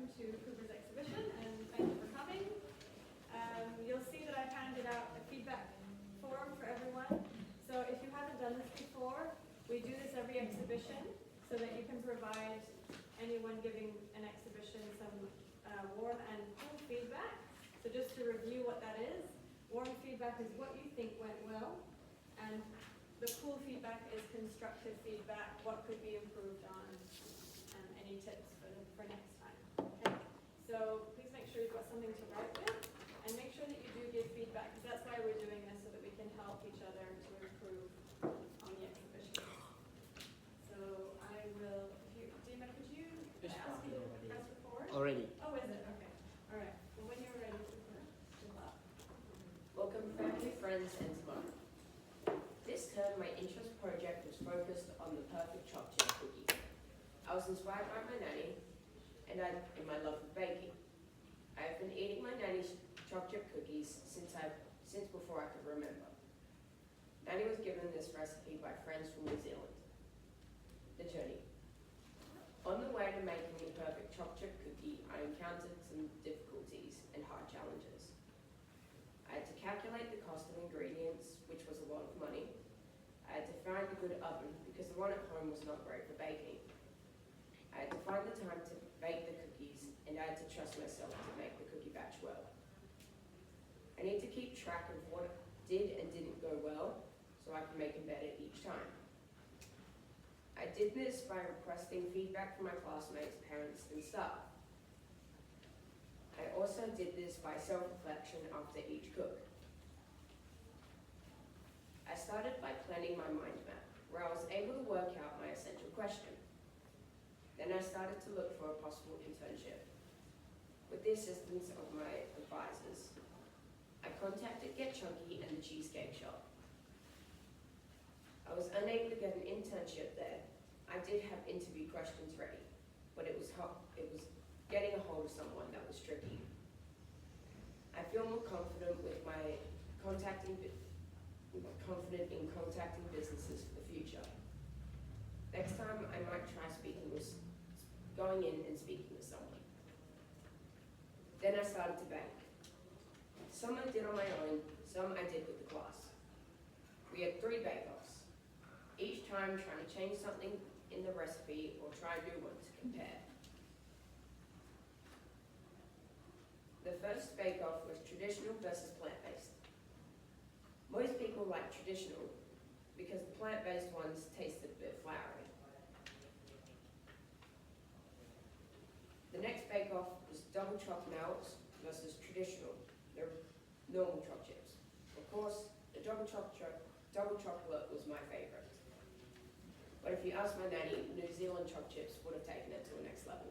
welcome to Cooper's exhibition, and thank you for coming. You'll see that I've handed out a feedback form for everyone. So if you haven't done this before, we do this every exhibition so that you can provide anyone giving an exhibition some warm and cool feedback. So just to review what that is, warm feedback is what you think went well, and the cool feedback is constructive feedback, what could be improved on, and any tips for next time. Okay? So please make sure you've got something to write with, and make sure that you do give feedback, because that's why we're doing this, so that we can help each other to improve on the exhibition. So I will, Dima, could you ask me to press record? Already. Oh, is it? Okay. All right. Well, when you're ready, good luck. Welcome family, friends, and tomorrow. This term, my interest project was focused on the perfect choc chip cookie. I was inspired by my nanny and my love for baking. I have been eating my nanny's choc chip cookies since before I could remember. Nanny was given this recipe by friends from New Zealand. The journey. On the way to making the perfect choc chip cookie, I encountered some difficulties and hard challenges. I had to calculate the cost of ingredients, which was a lot of money. I had to find a good oven because the one at home was not great for baking. I had to find the time to bake the cookies, and I had to trust myself to make the cookie batch well. I need to keep track of what did and didn't go well so I can make it better each time. I did this by requesting feedback from my classmates, parents, and staff. I also did this by self-reflection after each cook. I started by planning my mind map, where I was able to work out my essential question. Then I started to look for a possible internship. With the assistance of my advisors, I contacted Get Chunky and the Cheesecake Shop. I was unable to get an internship there. I did have interview questions ready, but it was getting a hold of someone that was tricky. I feel more confident in contacting businesses for the future. Next time, I might try going in and speaking with someone. Then I started to bake. Some I did on my own, some I did with the class. We had 3 bake-offs, each time trying to change something in the recipe or try a new one to compare. The first bake-off was traditional versus plant-based. Most people like traditional because the plant-based ones tasted a bit floury. The next bake-off was double choc melts versus traditional, the normal choc chips. Of course, the double chocolate was my favorite. But if you ask my nanny, New Zealand choc chips would have taken it to the next level.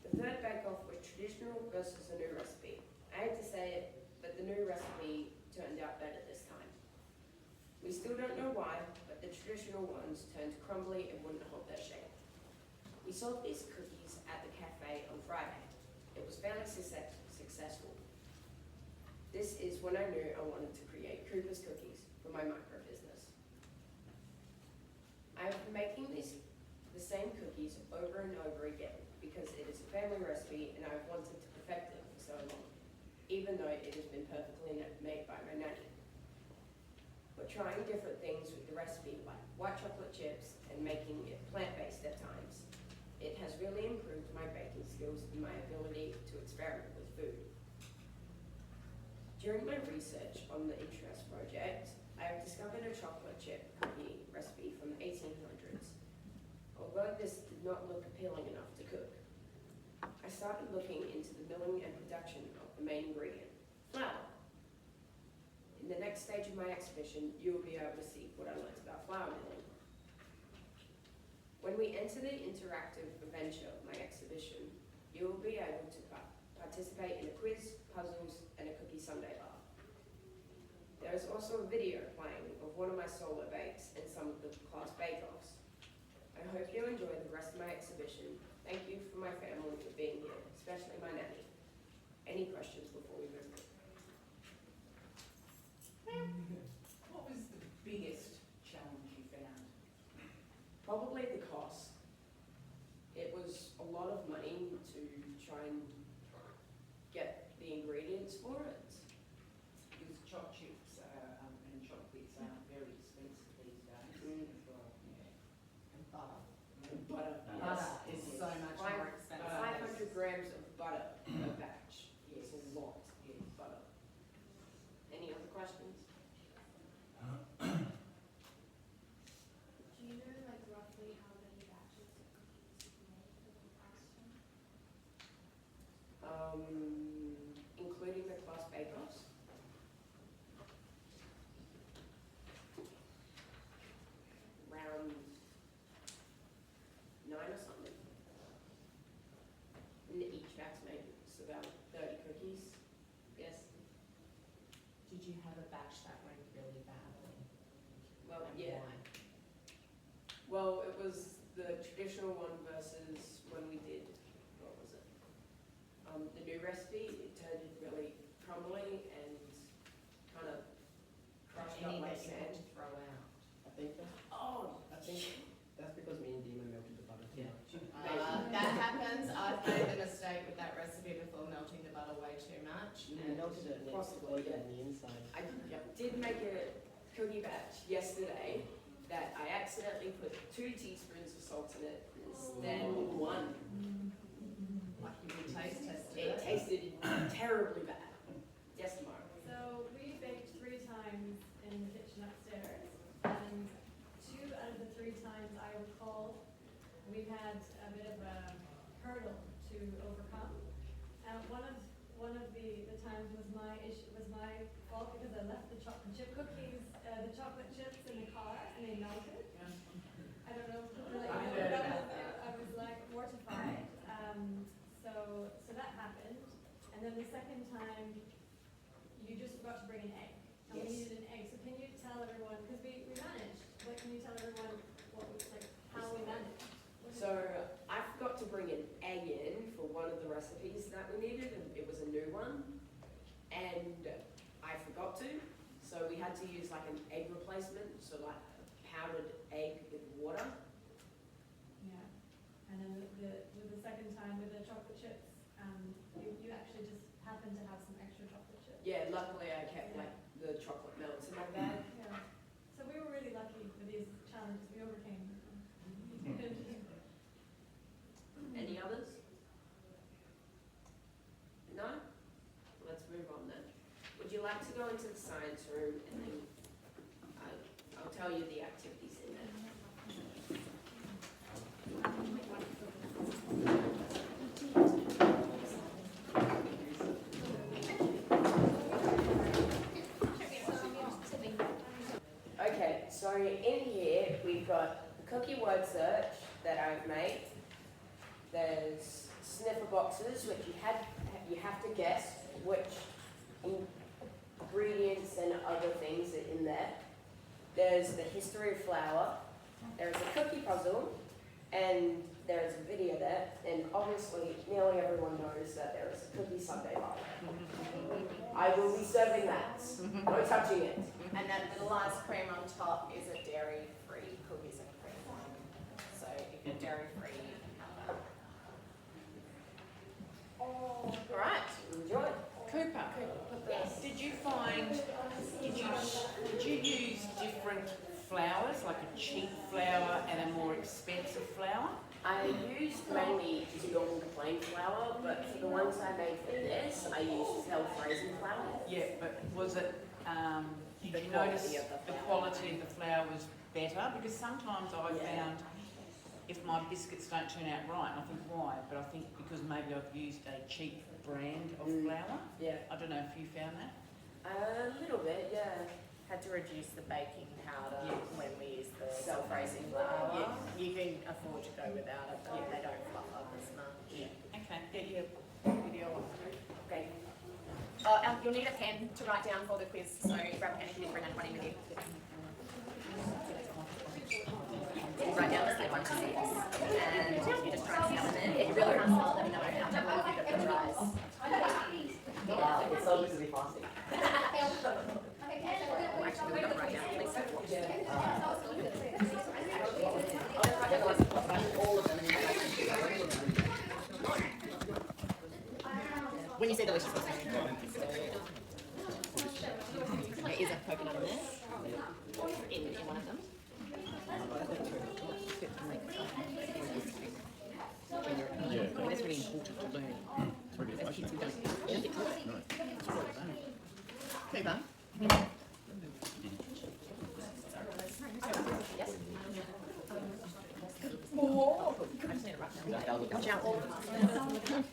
The third bake-off was traditional versus a new recipe. I hate to say it, but the new recipe turned out better this time. We still don't know why, but the traditional ones turned crumbly and wouldn't hold their shape. We sold these cookies at the cafe on Friday. It was fairly successful. This is when I knew I wanted to create Cooper's cookies for my micro business. I have been making the same cookies over and over again because it is a family recipe and I've wanted to perfect it for so long, even though it has been perfectly made by my nanny. But trying different things with the recipe, like white chocolate chips and making it plant-based at times, it has really improved my baking skills and my ability to experiment with food. During my research on the interest project, I have discovered a chocolate chip cookie recipe from the 1800s. Although this did not look appealing enough to cook, I started looking into the milling and production of the main ingredient, flour. In the next stage of my exhibition, you will be able to see what I learned about flour milling. When we enter the interactive adventure of my exhibition, you will be able to participate in a quiz, puzzles, and a cookie sundae bar. There is also a video playing of one of my solo bakes and some of the class bake-offs. I hope you enjoy the rest of my exhibition. Thank you for my family for being here, especially my nanny. Any questions before we move on? What was the biggest challenge you found? Probably the cost. butter. Butter. Butter is so much more expensive. 500 grams of butter a batch. It's a lot. Butter. Any other questions? Do you know, like, roughly how many batches of cookies you made for the past one? Including the class bake-offs? Around 9 or something. And each batch made about 30 cookies. Yes. Did you have a batch that went really badly? Well, And yeah. why? Well, it was the traditional one versus when we did, what was it? The new recipe, it turned really crumbly and kind of crushed up Any like that you had sand. to throw out? I think that's because me and Dima melted the butter too much. That happens. I've made the mistake with that recipe before, melting the butter way too much. You and- melted it and it's Possibly, floated yeah. on the inside. I did make a cookie batch yesterday that I accidentally put 2 teaspoons of salt in it instead of 1. Like you would taste tested It tasted terribly bad. Yes, Tamara. So we baked 3 times in the kitchen upstairs, and 2 out of the 3 times I recall, we had a bit of a hurdle to overcome. One of the times was my fault because I left the chocolate chip cookies, the chocolate chips in the car, and they melted. I don't know, I was like mortified. So that happened, and then the second time, you just forgot to bring an egg, and we Yes. needed an egg. So can you tell everyone, because we managed, like, can you tell everyone how we managed? So I forgot to bring an egg in for one of the recipes that we needed, and it was a new one. And I forgot to, so we had to use like an egg replacement, so like a powdered egg with water. Yeah, and then with the second time with the chocolate chips, you actually just happened to have some extra chocolate chips. Yeah, luckily I kept like the chocolate melts in my bag. Yeah, so we were really lucky with these challenges, we overcame them. Any others? No? Let's move on then. Would you like to go into the science room and then I'll tell you the activities in there. Okay, so in here we've got the cookie word search that I've made. There's sniffer boxes, which you have to guess which ingredients and other things are in there. There's the history of flour. There's a cookie puzzle, and there's a video there. And obviously, nearly everyone knows that there is a cookie sundae bar. I will be serving that. No touching it. And then the ice cream on top is a dairy-free cookies and cream one. So if you're dairy-free, you can have that. All right. Enjoy. Cooper, Yes. did you use different flours, like a cheap flour and a more expensive flour? I used mainly just normal plain flour, but for the ones I made for this, I used self-raising flour. Yeah, but was it, did The you notice quality of the the flour. quality of the flour was better? Because sometimes I Yeah. found if my biscuits don't turn out right, and I think why, but I think because maybe I've used a cheap brand of flour. Yeah. I don't know if you found that. A little bit, yeah. Had to reduce the baking powder Yes. when we use the self-raising flour. Yes. You can afford to go without it, but they don't fluff up as much. Yeah. Okay, get your video on. Okay. You'll need a pen to write down for the quiz, so grab a pen if you didn't bring that one in with you. Write down the step 1 to 6, and you just try and spell it in. If you really can't spell it, let me know, and I'll have a look at the dries. It's so busy fasting. Actually, we don't write down, please don't watch. When you say delicious, what's that? There is a coconut in there.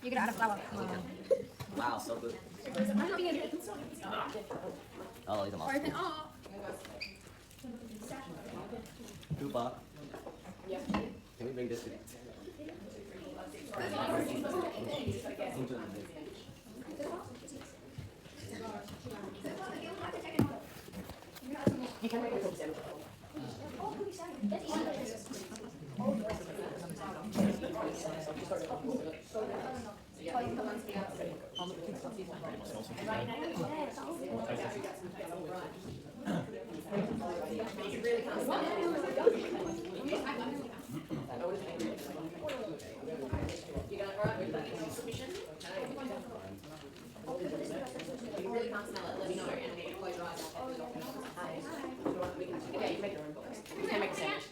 You get out of flour. Wow, so good. Oh, these are Open awesome. up. Tuba. Can we bring this to You can make a cook sandwich. You got it right with that submission? You really can't smell it, let me know and then close your eyes after the document. We can, yeah, you can make your own box. You can make a sandwich.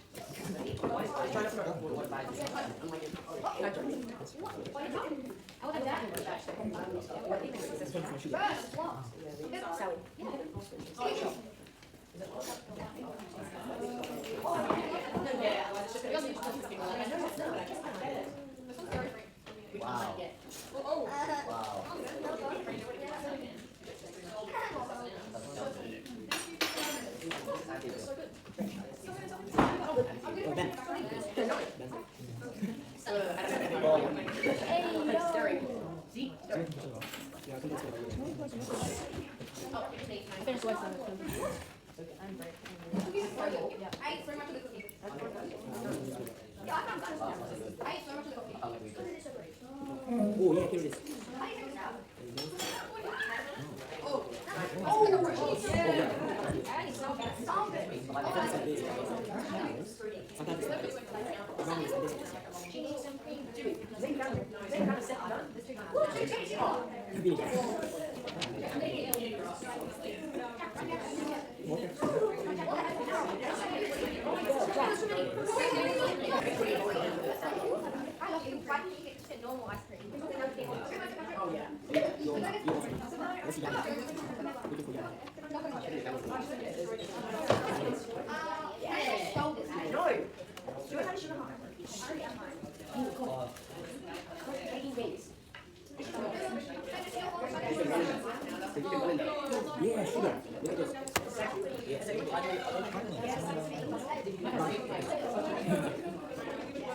Try not to put what about it. No joking. I'll have that in the back. Sally. Wow. Wow. Oh yeah, here it is. Normal ice cream. Oh, yeah. No. Do it how sugar high. Taking beans. Yeah, sugar. Look at this. Yes.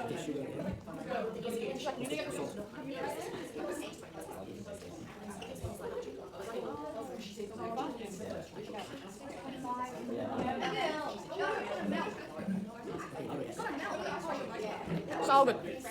The sugar. It's all good. Is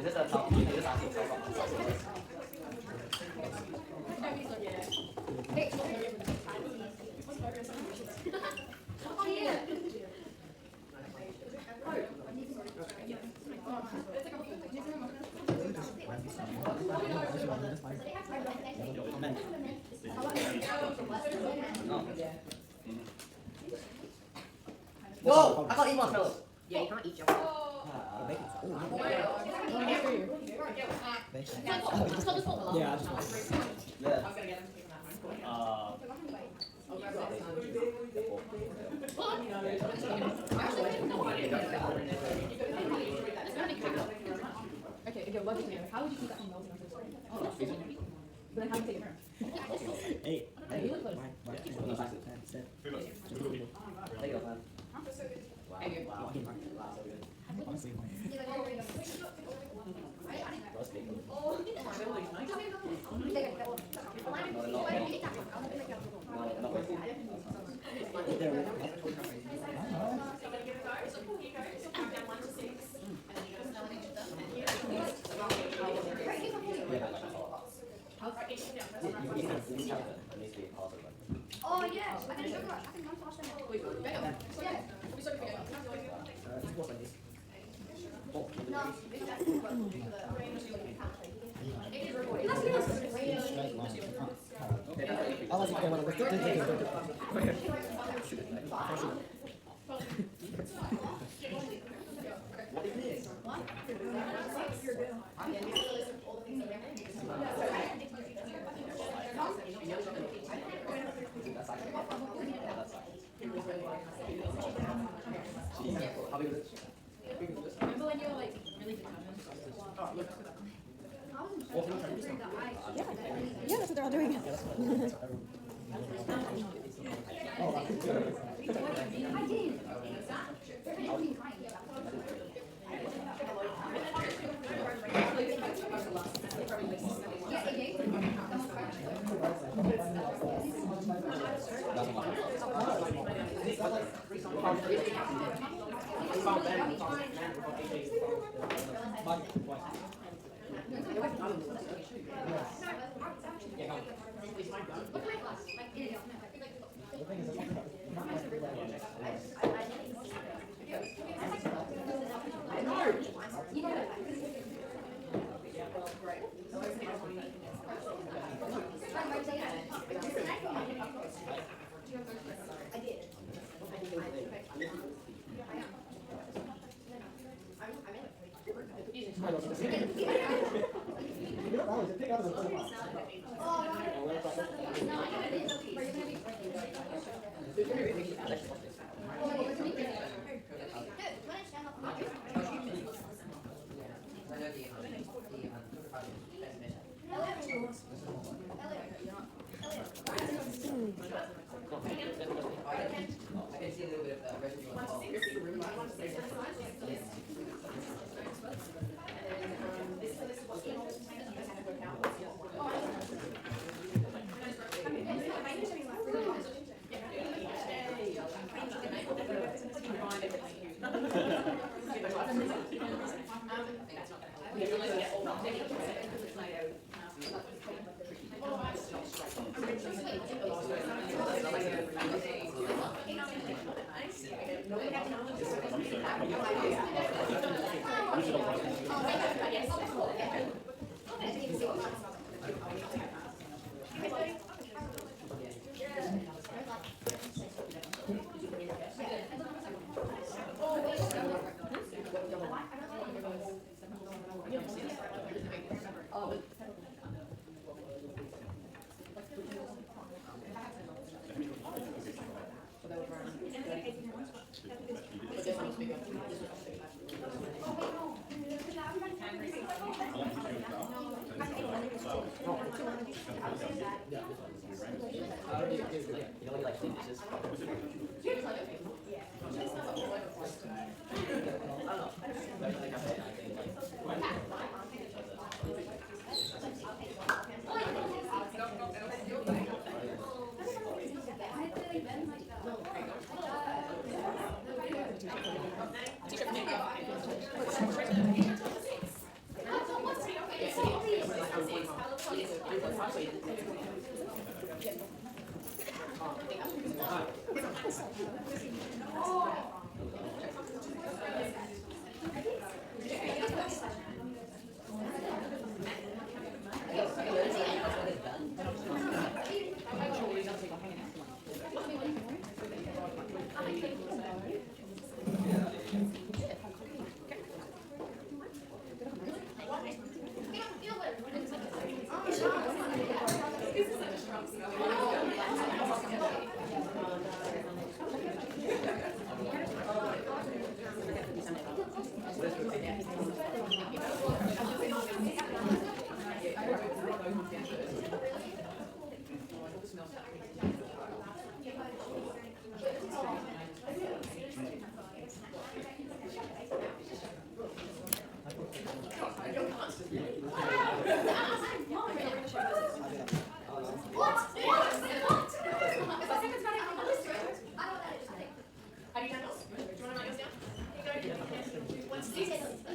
this a top? Is this a top? No, I can't eat marshmallows. Yeah, you can't eat your Yeah, I just want. Yeah. Okay, logically, how would you keep that from melting onto the screen? But then how do you take it from? Hey. Hey, you look like- Take your time. Honestly, Roast bacon. I like it when I lift it. Remember when you were like really determined? Yeah, that's what they're all doing. Have you done those? Do you want to write those down? Here you go. 1 6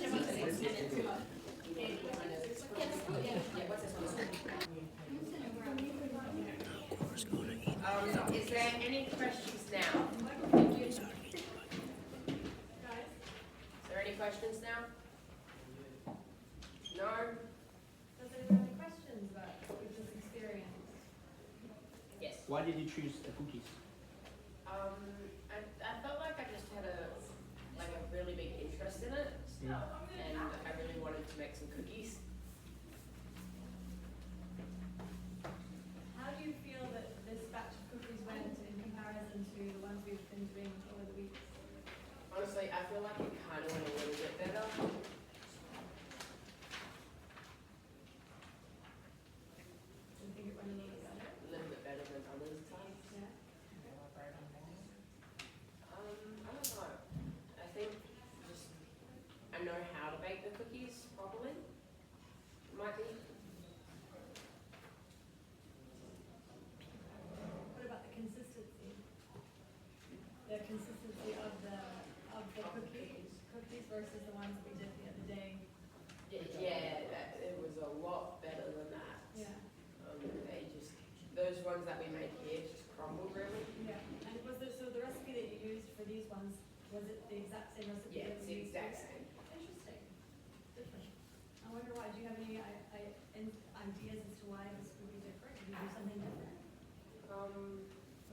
Why did you choose the cookies? I felt like I just had a really big interest in it, and I really wanted to make some cookies. How do you feel that this batch of cookies went in comparison to the ones we've been doing over the weeks? Honestly, I feel like it kind of went a little bit better. Do you think it went a little bit better? A little bit better than others times. Yeah. I don't know. I think just I know how to bake the cookies properly. Might be. What about the consistency? The consistency of the cookies versus the ones that we did the other day. Yeah, it was a lot better than that. Yeah. They just those ones that we made here just crumbled really. Yeah. And was there, so the recipe that you used for these ones, was it the exact same recipe? Yeah, that it's we the used exact here? same. Interesting. Different. I wonder why. Do you have any ideas as to why this would be different? Did you do something different? Or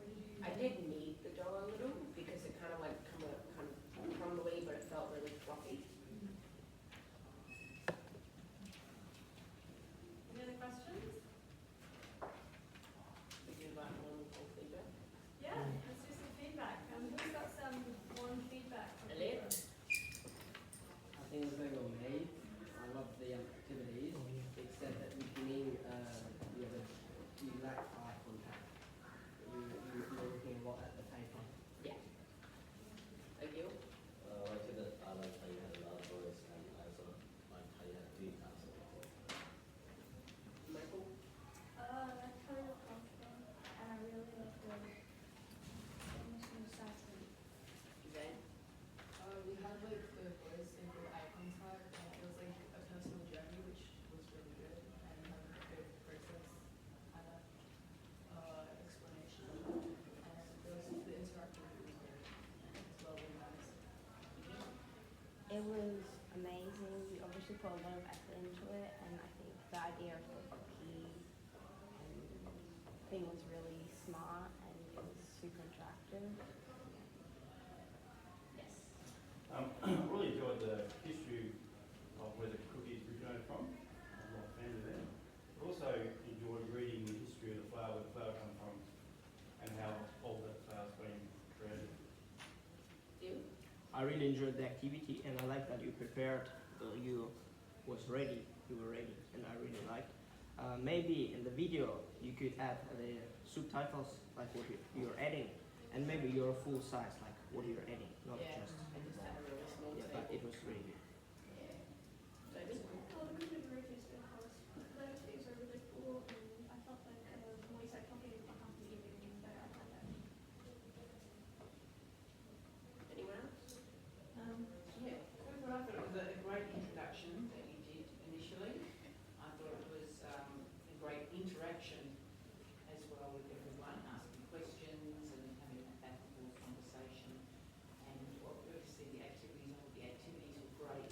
did you? I did knead the dough a little because it kind of went kind of crumbly, but it felt really fluffy. Any other questions? Would you like one for feedback? Yeah, let's do some feedback. Who's got some warm feedback? from Elliot? people? I think it's very well made. I love the activities, except at the beginning, you lack eye contact. You're looking a lot at the paper. Yeah. Thank you. I think that I like how you had a loud voice and I also like how you had deep answer. Michael? That's kind of pumpkin, and I really like the Mission Assassin. Zane? We had like the voice and the eye contact, and it was like a personal journey, which was really good, and like a good process kind of explanation. And there was the interactivity was great as well with guys. It was amazing. We obviously put a lot of effort into it, and I think the idea of the cookie thing was really smart, and it was super interactive. Yes. I really enjoyed the history of where the cookies originated from. I'm not a fan of them. I also enjoyed reading the history of the flour, where the flour comes from, and how all that flour's been created. You? I really enjoyed the activity, and I like that you prepared. You was ready. You were ready, and I really liked. Maybe in the video you could add the subtitles, like what you're adding, and maybe your full size, like what you're adding, not Yeah, just. I just had a really small Yeah, but table. it was really good. Yeah. David? Oh, the cookies were really tasty, of course. The recipes are really cool, and I felt like when we started talking about how to eat it better, I thought that. Anyone else? Yeah, I thought it was a great introduction that you did initially. I thought it was a great interaction as well with everyone, asking questions and having that back and forth conversation. And obviously the activities were great.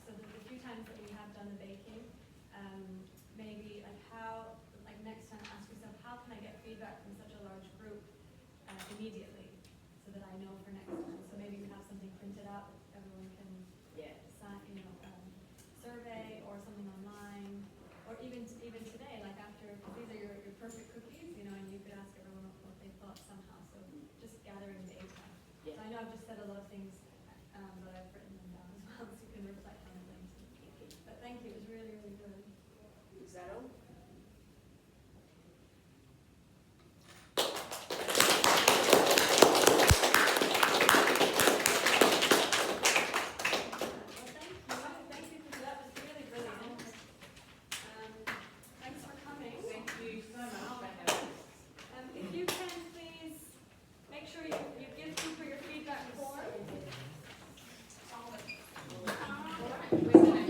So the few times that we have done the baking, maybe like how, like next time ask yourself, how can I get feedback from such a large group immediately, so that I know for next time. So maybe we have something printed out that everyone can sign, survey or something online, or even today, like after, these are your perfect cookies, and you could ask everyone what they thought somehow. So just gathering data. So I know I've just said a lot of things, but I've written them down as well, so you can reflect on them too. But thank you, it was really, really good. Is that all? Thank you, that was really brilliant. Thanks for coming. Thank you so much for having us. If you can please make sure you give people your feedback form. We're gonna